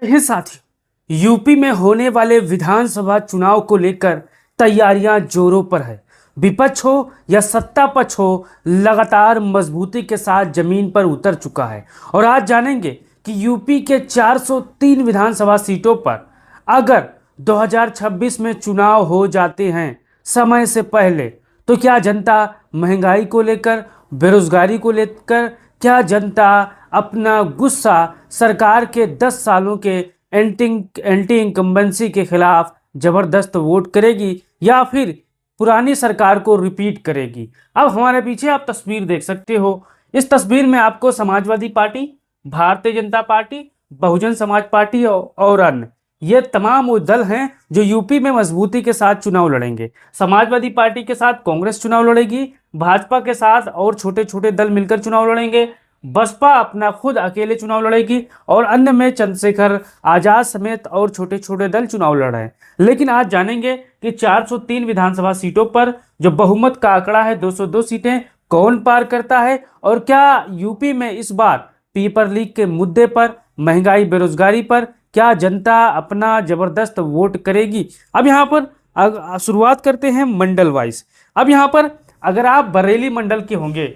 ये साथियों, यूपी में होने वाले विधानसभा चुनाव को लेकर तैयारियां जोरों पर है। विपक्ष हो या सत्ता पक्ष हो, लगातार मजबूती के साथ जमीन पर उतर चुका है। और आज जानेंगे कि यूपी के 403 विधानसभा सीटों पर अगर 2026 में चुनाव हो जाते हैं समय से पहले, तो क्या जनता महंगाई को लेकर, बेरोजगारी को लेकर, क्या जनता अपना गुस्सा सरकार के 10 सालों के एंटी इनकम्बेंसी के खिलाफ जबरदस्त वोट करेगी या फिर पुरानी सरकार को रिपीट करेगी। अब हमारे पीछे आप तस्वीर देख सकते हो। इस तस्वीर में आपको Samajwadi party, Bharatiya Janata party, Bahujan Samaj party और अन्य ये तमाम वो दल हैं जो यूपी में मजबूती के साथ चुनाव लड़ेंगे। समाजवादी पार्टी के साथ कांग्रेस चुनाव लड़ेगी, भाजपा के साथ और छोटे छोटे दल मिलकर चुनाव लड़ेंगे, बसपा अपना खुद अकेले चुनाव लड़ेगी और अन्य में चंद्रशेखर आजाद समेत और छोटे छोटे दल चुनाव लड़ रहे हैं। लेकिन आज जानेंगे कि 403 विधानसभा सीटों पर जो बहुमत का आंकड़ा है 202 सीटें कौन पार करता है और क्या यूपी में इस बार पेपर लीक के मुद्दे पर, महंगाई बेरोजगारी पर क्या जनता अपना जबरदस्त वोट करेगी। अब यहाँ पर शुरुआत करते हैं मंडल वाइज। अब यहाँ पर अगर आप बरेली मंडल के होंगे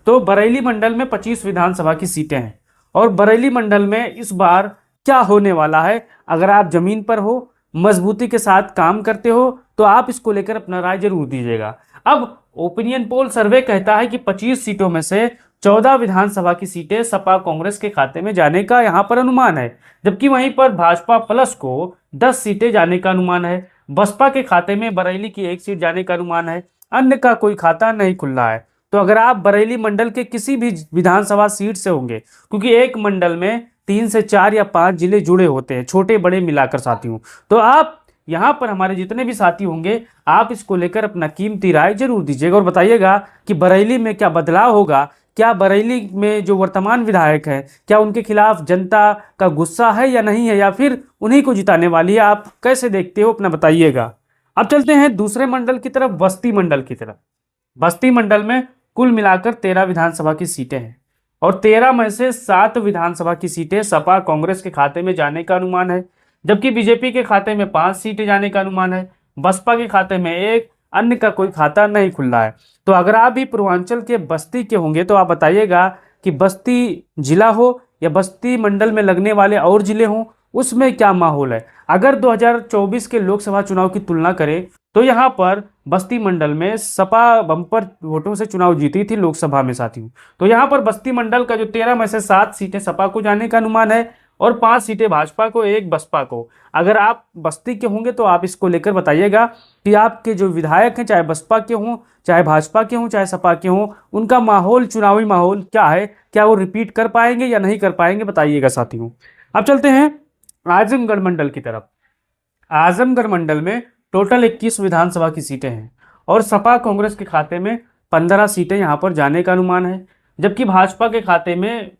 तो बरेली मंडल में 25 विधानसभा की सीटें हैं और बरेली मंडल में इस बार क्या होने वाला है, अगर आप जमीन पर हो, मजबूती के साथ काम करते हो तो आप इसको लेकर अपना राय जरूर दीजिएगा। अब ओपिनियन पोल सर्वे कहता है कि 25 सीटों में से 14 विधानसभा की सीटें सपा कांग्रेस के खाते में जाने का यहाँ पर अनुमान है, जबकि वहीं पर भाजपा प्लस को 10 सीटें जाने का अनुमान है। बसपा के खाते में बरेली की 1 सीट जाने का अनुमान है, अन्य का कोई खाता नहीं खुल रहा है। तो अगर आप बरेली मंडल के किसी भी विधानसभा सीट से होंगे, क्योंकि एक मंडल में 3 से 4 या 5 जिले जुड़े होते हैं, छोटे बड़े मिलाकर साथियों, तो आप यहाँ पर हमारे जितने भी साथी होंगे आप इसको लेकर अपना कीमती राय जरूर दीजिएगा और बताइएगा कि बरेली में क्या बदलाव होगा, क्या बरेली में जो वर्तमान विधायक हैं क्या उनके खिलाफ जनता का गुस्सा है या नहीं है, या फिर उन्हीं को जिताने वाली है। आप कैसे देखते हो अपना बताइएगा। अब चलते हैं दूसरे मंडल की तरफ, बस्ती मंडल की तरफ। बस्ती मंडल में कुल मिलाकर 13 विधानसभा की सीटें हैं और 13 में से 7 विधानसभा की सीटें सपा कांग्रेस के खाते में जाने का अनुमान है, जबकि बीजेपी के खाते में 5 सीटें जाने का अनुमान है, बसपा के खाते में 1, अन्य का कोई खाता नहीं खुल रहा है। तो अगर आप भी पूर्वांचल के बस्ती के होंगे तो आप बताइएगा कि बस्ती जिला हो या बस्ती मंडल में लगने वाले और जिले हों, उसमें क्या माहौल है। अगर 2024 के लोकसभा चुनाव की तुलना करें तो यहाँ पर बस्ती मंडल में सपा बम्पर वोटों से चुनाव जीती थी लोकसभा में साथियों। तो यहाँ पर बस्ती मंडल का जो 13 में से 7 सीटें सपा को जाने का अनुमान है और 5 सीटें भाजपा को, 1 बसपा को। अगर आप बस्ती के होंगे तो आप इसको लेकर बताइएगा कि आपके जो विधायक हैं, चाहे बसपा के हों, चाहे भाजपा के हों, चाहे सपा के हों, उनका माहौल, चुनावी माहौल क्या है, क्या वो रिपीट कर पाएंगे या नहीं कर पाएंगे, बताइएगा साथियों। अब चलते हैं आजमगढ़ मंडल की तरफ। आजमगढ़ मंडल में टोटल 21 विधानसभा की सीटें हैं और सपा कांग्रेस के खाते में 15 सीटें यहाँ पर जाने का अनुमान है, जबकि भाजपा के खाते में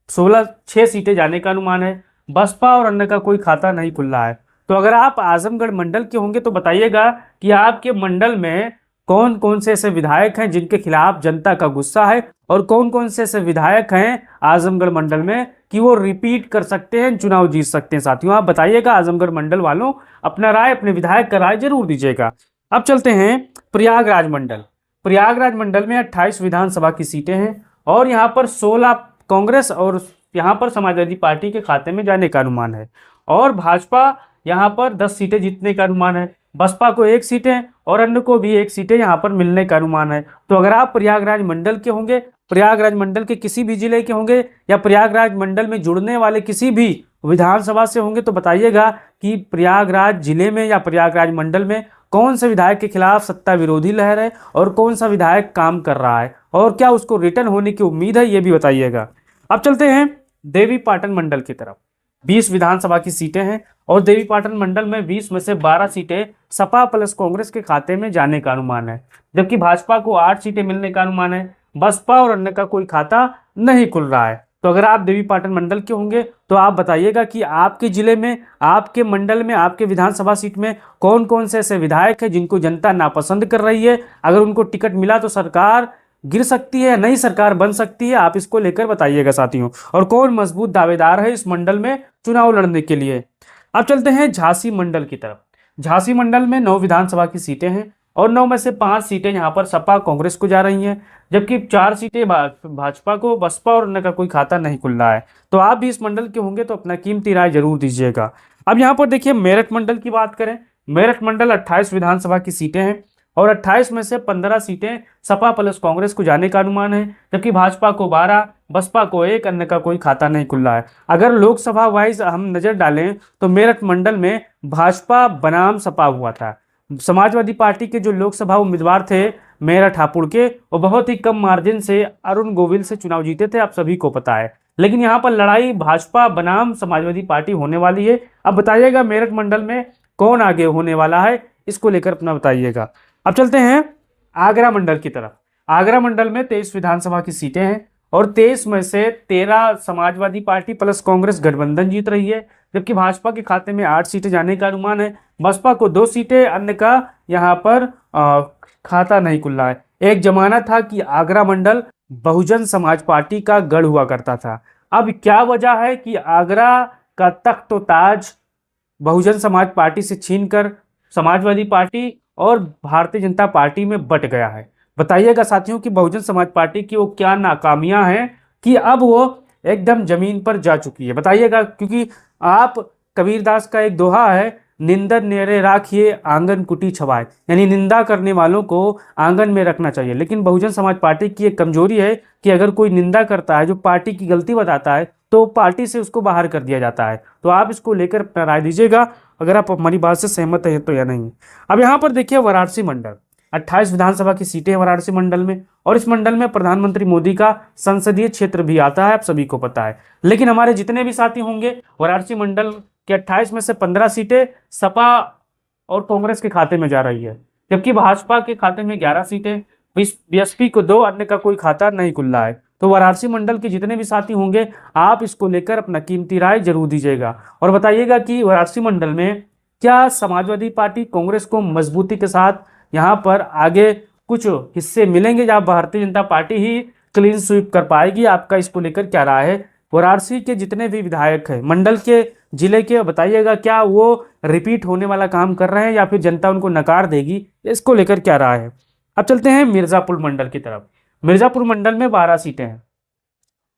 6 सीटें जाने का अनुमान है, बसपा और अन्य का कोई खाता नहीं खुल रहा है। तो अगर आप आजमगढ़ मंडल के होंगे तो बताइएगा कि आपके मंडल में कौन कौन से ऐसे विधायक हैं जिनके खिलाफ जनता का गुस्सा है और कौन कौन से ऐसे विधायक हैं आजमगढ़ मंडल में कि वो रिपीट कर सकते हैं, चुनाव जीत सकते हैं। साथियों आप बताइएगा, आजमगढ़ मंडल वालों अपना राय, अपने विधायक का राय जरूर दीजिएगा। अब चलते हैं प्रयागराज मंडल। प्रयागराज मंडल में 28 विधानसभा की सीटें हैं और यहाँ पर 16 कांग्रेस और यहाँ पर समाजवादी पार्टी के खाते में जाने का अनुमान है और भाजपा यहाँ पर 10 सीटें जीतने का अनुमान है, बसपा को 1 सीटें और अन्य को भी 1 सीटें यहाँ पर मिलने का अनुमान है। तो अगर आप प्रयागराज मंडल के होंगे, प्रयागराज मंडल के किसी भी जिले के होंगे या प्रयागराज मंडल में जुड़ने वाले किसी भी विधानसभा से होंगे तो बताइएगा कि प्रयागराज जिले में या प्रयागराज मंडल में कौन से विधायक के खिलाफ सत्ता विरोधी लहर है और कौन सा विधायक काम कर रहा है और क्या उसको रिटर्न होने की उम्मीद है, ये भी बताइएगा। अब चलते हैं देवीपाटन मंडल की तरफ। 20 विधानसभा की सीटें हैं और देवीपाटन मंडल में 20 में से 12 सीटें सपा प्लस कांग्रेस के खाते में जाने का अनुमान है, जबकि भाजपा को 8 सीटें मिलने का अनुमान है, बसपा और अन्य का कोई खाता नहीं खुल रहा है। तो अगर आप देवीपाटन मंडल के होंगे तो आप बताइएगा कि आपके जिले में, आपके मंडल में, आपके विधानसभा सीट में कौन कौन से ऐसे विधायक हैं जिनको जनता नापसंद कर रही है। अगर उनको टिकट मिला तो सरकार गिर सकती है, नई सरकार बन सकती है, आप इसको लेकर बताइएगा साथियों। और कौन मजबूत दावेदार है इस मंडल में चुनाव लड़ने के लिए। अब चलते हैं झांसी मंडल की तरफ। झांसी मंडल में 9 विधानसभा की सीटें हैं और 9 में से 5 सीटें यहाँ पर सपा कांग्रेस को जा रही हैं, जबकि 4 सीटें भाजपा को, बसपा और अन्य का कोई खाता नहीं खुल रहा है। तो आप भी इस मंडल के होंगे तो अपना कीमती राय जरूर दीजिएगा। अब यहाँ पर देखिए मेरठ मंडल की बात करें। मेरठ मंडल 28 विधानसभा की सीटें हैं और 28 में से 15 सीटें सपा प्लस कांग्रेस को जाने का अनुमान है, जबकि भाजपा को 12, बसपा को 1, अन्य का कोई खाता नहीं खुल रहा है। अगर लोकसभा वाइज हम नजर डालें तो मेरठ मंडल में भाजपा बनाम सपा हुआ था। समाजवादी पार्टी के जो लोकसभा उम्मीदवार थे मेरठ हापुड़ के, वो बहुत ही कम मार्जिन से अरुण गोविल से चुनाव जीते थे, आप सभी को पता है। लेकिन यहाँ पर लड़ाई भाजपा बनाम समाजवादी पार्टी होने वाली है। अब बताइएगा मेरठ मंडल में कौन आगे होने वाला है, इसको लेकर अपना बताइएगा। अब चलते हैं आगरा मंडल की तरफ। आगरा मंडल में 23 विधानसभा की सीटें हैं और 23 में से 13 समाजवादी पार्टी प्लस कांग्रेस गठबंधन जीत रही है, जबकि भाजपा के खाते में 8 सीटें जाने का अनुमान है। बसपा को 2 सीटें, अन्य का यहाँ पर खाता नहीं खुल रहा है। एक जमाना था कि आगरा मंडल बहुजन समाज पार्टी का गढ़ हुआ करता था। अब क्या वजह है कि आगरा का तख्त ताज बहुजन समाज पार्टी से छीनकर समाजवादी पार्टी और भारतीय जनता पार्टी में बट गया है। बताइएगा साथियों कि बहुजन समाज पार्टी की वो क्या नाकामियां हैं कि अब वो एकदम जमीन पर जा चुकी है। बताइएगा, क्योंकि आप कबीरदास का एक दोहा है, निंदन नेरे राखिए आंगन कुटी छवाए, यानी निंदा करने वालों को आंगन में रखना चाहिए। लेकिन बहुजन समाज पार्टी की एक कमजोरी है कि अगर कोई निंदा करता है, जो पार्टी की गलती बताता है, तो पार्टी से उसको बाहर कर दिया जाता है। तो आप इसको लेकर अपना राय दीजिएगा, अगर आप हमारी बात से सहमत हैं तो या नहीं। अब यहाँ पर देखिए वाराणसी मंडल, 28 विधानसभा की सीटें हैं वाराणसी मंडल में, और इस मंडल में प्रधानमंत्री मोदी का संसदीय क्षेत्र भी आता है, आप सभी को पता है। लेकिन हमारे जितने भी साथी होंगे, वाराणसी मंडल के 28 में से 15 सीटें सपा और कांग्रेस के खाते में जा रही है, जबकि भाजपा के खाते में 11 सीटें, बीएसपी को 2, अन्य का कोई खाता नहीं खुल रहा है। तो वाराणसी मंडल के जितने भी साथी होंगे, आप इसको लेकर अपना कीमती राय जरूर दीजिएगा और बताइएगा कि वाराणसी मंडल में क्या समाजवादी पार्टी कांग्रेस को मजबूती के साथ यहाँ पर आगे कुछ हिस्से मिलेंगे, या भारतीय जनता पार्टी ही क्लीन स्वीप कर पाएगी। आपका इसको लेकर क्या राय है। वाराणसी के जितने भी विधायक हैं मंडल के, जिले के, बताइएगा क्या वो रिपीट होने वाला काम कर रहे हैं या फिर जनता उनको नकार देगी, इसको लेकर क्या राय है। अब चलते हैं मिर्जापुर मंडल की तरफ। मिर्जापुर मंडल में 12 सीटें हैं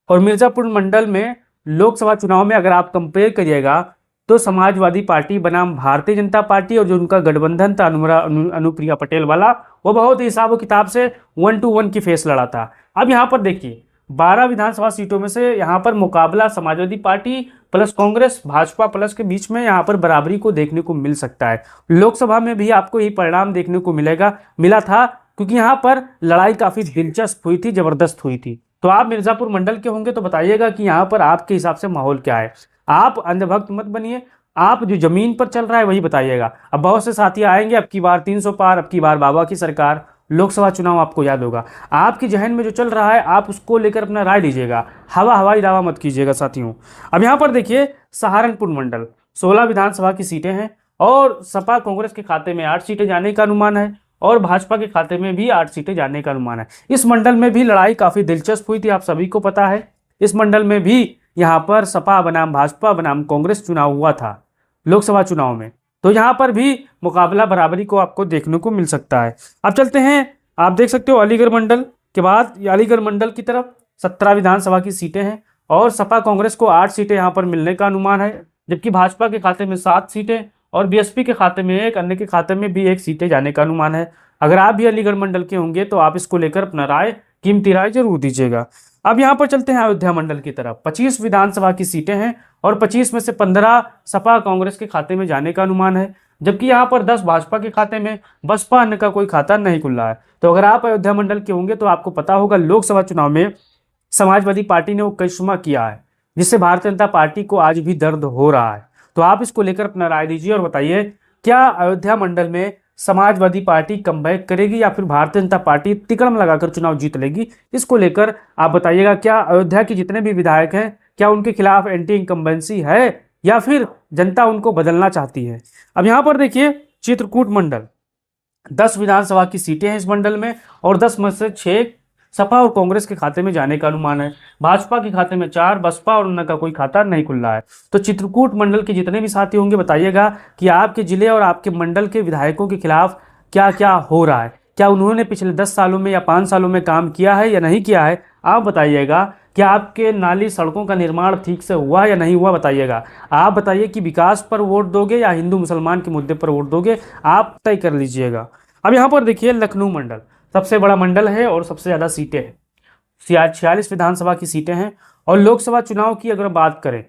और मिर्जापुर मंडल में लोकसभा चुनाव में अगर आप कंपेयर करिएगा तो समाजवादी पार्टी बनाम भारतीय जनता पार्टी और जो उनका गठबंधन था अनुप्रिया पटेल वाला, वो बहुत ही हिसाब किताब से 1 to 1 की फेस लड़ा था। अब यहाँ पर देखिए 12 विधानसभा सीटों में से यहाँ पर मुकाबला Samajwadi party plus Congress, Bhajpa plus के बीच में यहाँ पर बराबरी को देखने को मिल सकता है। लोकसभा में भी आपको यही परिणाम देखने को मिला था, क्योंकि यहाँ पर लड़ाई काफी दिलचस्प हुई थी, जबरदस्त हुई थी। तो आप मिर्जापुर मंडल के होंगे तो बताइएगा कि यहाँ पर आपके हिसाब से माहौल क्या है। आप अंधभक्त मत बनिए, आप जो जमीन पर चल रहा है वही बताइएगा। अब बहुत से साथी आएंगे, अब की बार 300 पार, अब की बार बाबा की सरकार, लोकसभा चुनाव आपको याद होगा। आपकी जहन में जो चल रहा है आप उसको लेकर अपना राय दीजिएगा, हवाई दावा मत कीजिएगा साथियों। अब यहाँ पर देखिए सहारनपुर मंडल, 16 विधानसभा की सीटें हैं और सपा कांग्रेस के खाते में 8 सीटें जाने का अनुमान है और भाजपा के खाते में भी 8 सीटें जाने का अनुमान है। इस मंडल में भी लड़ाई काफी दिलचस्प हुई थी, आप सभी को पता है। इस मंडल में भी यहाँ पर सपा बनाम भाजपा बनाम कांग्रेस चुनाव हुआ था लोकसभा चुनाव में, तो यहाँ पर भी मुकाबला बराबरी को आपको देखने को मिल सकता है। अब चलते हैं, आप देख सकते हो अलीगढ़ मंडल के बाद अलीगढ़ मंडल की तरफ 17 विधानसभा की सीटें हैं और सपा कांग्रेस को 8 सीटें यहाँ पर मिलने का अनुमान है, जबकि भाजपा के खाते में 7 सीटें और बीएसपी के खाते में 1, अन्य के खाते में भी 1 सीटें जाने का अनुमान है। अगर आप भी अलीगढ़ मंडल के होंगे तो आप इसको लेकर अपना राय, कीमती राय जरूर दीजिएगा। अब यहाँ पर चलते हैं अयोध्या मंडल की तरफ। 25 विधानसभा की सीटें हैं और 25 में से 15 सपा कांग्रेस के खाते में जाने का अनुमान है, जबकि यहाँ पर 10 भाजपा के खाते में, बसपा अन्य का कोई खाता नहीं खुल रहा है। तो अगर आप अयोध्या मंडल के होंगे तो आपको पता होगा लोकसभा चुनाव में समाजवादी पार्टी ने वो करिश्मा किया है, जिससे भारतीय जनता पार्टी को आज भी दर्द हो रहा है। तो आप इसको लेकर अपना राय दीजिए और बताइए, क्या अयोध्या मंडल में समाजवादी पार्टी कमबैक करेगी या फिर भारतीय जनता पार्टी तिकड़म लगाकर चुनाव जीत लेगी, इसको लेकर आप बताइएगा। क्या अयोध्या के जितने भी विधायक हैं, क्या उनके खिलाफ एंटी इनकम्बेंसी है या फिर जनता उनको बदलना चाहती है। अब यहाँ पर देखिए चित्रकूट मंडल, 10 विधानसभा की सीटें हैं इस मंडल में और 10 में से 6 सपा और कांग्रेस के खाते में जाने का अनुमान है। भाजपा के खाते में 4, बसपा और उनका कोई खाता नहीं खुल रहा है। तो चित्रकूट मंडल के जितने भी साथी होंगे बताइएगा कि आपके जिले और आपके मंडल के विधायकों के खिलाफ क्या क्या हो रहा है, क्या उन्होंने पिछले 10 सालों में या 5 सालों में काम किया है या नहीं किया है। आप बताइएगा क्या आपके नाली सड़कों का निर्माण ठीक से हुआ या नहीं हुआ, बताइएगा। आप बताइए कि विकास पर वोट दोगे या हिंदू मुसलमान के मुद्दे पर वोट दोगे, आप तय कर लीजिएगा। अब यहाँ पर देखिए लखनऊ मंडल सबसे बड़ा मंडल है और सबसे ज़्यादा सीटें हैं। 46 विधानसभा की सीटें हैं। और लोकसभा चुनाव की अगर बात करें,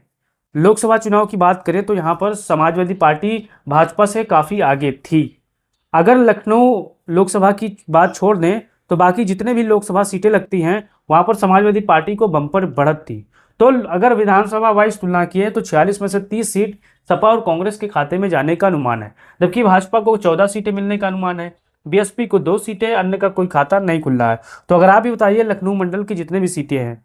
लोकसभा चुनाव की बात करें तो यहाँ पर समाजवादी पार्टी भाजपा से काफ़ी आगे थी। अगर लखनऊ लोकसभा की बात छोड़ दें तो बाकी जितने भी लोकसभा सीटें लगती हैं वहाँ पर समाजवादी पार्टी को बम्पर बढ़त थी। तो अगर विधानसभा वाइज तुलना किए तो 46 में से 30 सीट सपा और कांग्रेस के खाते में जाने का अनुमान है, जबकि भाजपा को 14 सीटें मिलने का अनुमान है, बीएसपी को 2 सीटें, अन्य का कोई खाता नहीं खुल रहा है। तो अगर आप ही बताइए लखनऊ मंडल की जितने भी सीटें हैं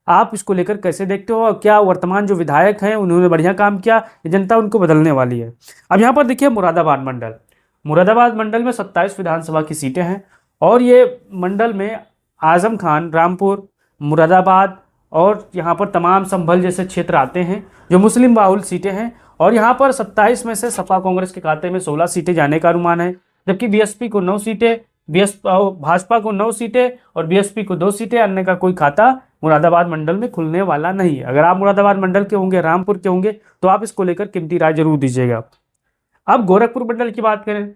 आप इसको लेकर कैसे देखते हो, और क्या वर्तमान जो विधायक हैं उन्होंने बढ़िया काम किया, जनता उनको बदलने वाली है। अब यहाँ पर देखिए मुरादाबाद मंडल, मुरादाबाद मंडल में 27 विधानसभा की सीटें हैं और ये मंडल में आजम खान, रामपुर, मुरादाबाद और यहाँ पर तमाम संभल जैसे क्षेत्र आते हैं जो मुस्लिम बाहुल सीटें हैं। और यहाँ पर 27 में से सपा कांग्रेस के खाते में 16 सीटें जाने का अनुमान है, जबकि बीएसपी को 9 सीटें, भाजपा को 9 सीटें और बीएसपी को 2 सीटें, अन्य का कोई खाता मुरादाबाद मंडल में खुलने वाला नहीं है। अगर आप मुरादाबाद मंडल के होंगे, रामपुर के होंगे, तो आप इसको लेकर कीमती राय जरूर दीजिएगा। अब गोरखपुर मंडल की बात करें,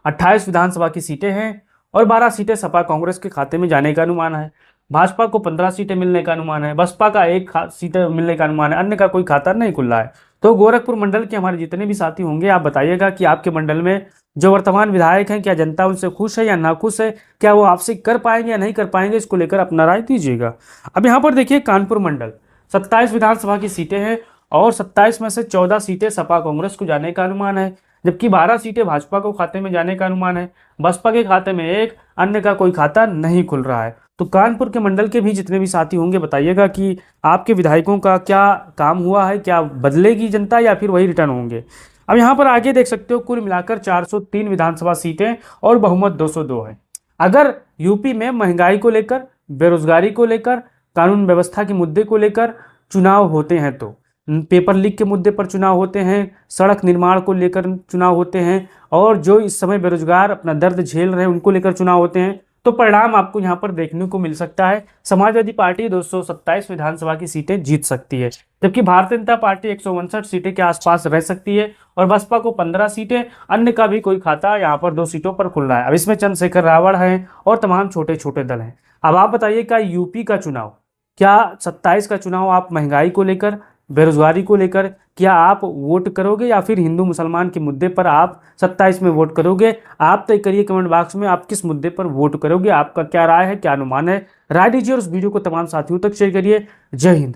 28 विधानसभा की सीटें हैं और 12 सीटें सपा कांग्रेस के खाते में जाने का अनुमान है। भाजपा को 15 सीटें मिलने का अनुमान है, बसपा का 1 सीटें मिलने का अनुमान है, अन्य का कोई खाता नहीं खुल रहा है। तो गोरखपुर मंडल के हमारे जितने भी साथी होंगे आप बताइएगा कि आपके मंडल में जो वर्तमान विधायक हैं क्या जनता उनसे खुश है या नाखुश है, क्या वो आपसे कर पाएंगे या नहीं कर पाएंगे, इसको लेकर अपना राय दीजिएगा। अब यहाँ पर देखिए कानपुर मंडल, 27 विधानसभा की सीटें हैं और 27 में से 14 सीटें सपा कांग्रेस को जाने का अनुमान है, जबकि 12 सीटें भाजपा को खाते में जाने का अनुमान है, बसपा के खाते में 1, अन्य का कोई खाता नहीं खुल रहा है। तो कानपुर के मंडल के भी जितने भी साथी होंगे बताइएगा कि आपके विधायकों का क्या काम हुआ है, क्या बदलेगी जनता या फिर वही रिटर्न होंगे। अब यहाँ पर आगे देख सकते हो कुल मिलाकर 403 विधानसभा सीटें और बहुमत 202 है। अगर यूपी में महंगाई को लेकर, बेरोजगारी को लेकर, कानून व्यवस्था के मुद्दे को लेकर चुनाव होते हैं, तो पेपर लीक के मुद्दे पर चुनाव होते हैं, सड़क निर्माण को लेकर चुनाव होते हैं और जो इस समय बेरोजगार अपना दर्द झेल रहे हैं उनको लेकर चुनाव होते हैं, तो परिणाम आपको यहाँ पर देखने को मिल सकता है। समाजवादी पार्टी 227 विधानसभा की सीटें जीत सकती है, जबकि भारतीय जनता पार्टी 159 सीटें के आसपास रह सकती है और बसपा को 15 सीटें, अन्य का भी कोई खाता यहाँ पर 2 सीटों पर खुल रहा है। अब इसमें चंद्रशेखर रावण है और तमाम छोटे छोटे दल हैं। अब आप बताइए क्या यूपी का चुनाव, क्या 27 का चुनाव आप महंगाई को लेकर, बेरोजगारी को लेकर क्या आप वोट करोगे या फिर हिंदू मुसलमान के मुद्दे पर आप 27 में वोट करोगे? आप तय करिए कमेंट बॉक्स में आप किस मुद्दे पर वोट करोगे, आपका क्या राय है, क्या अनुमान है, राय दीजिए और उस वीडियो को तमाम साथियों तक शेयर करिए। जय हिंद।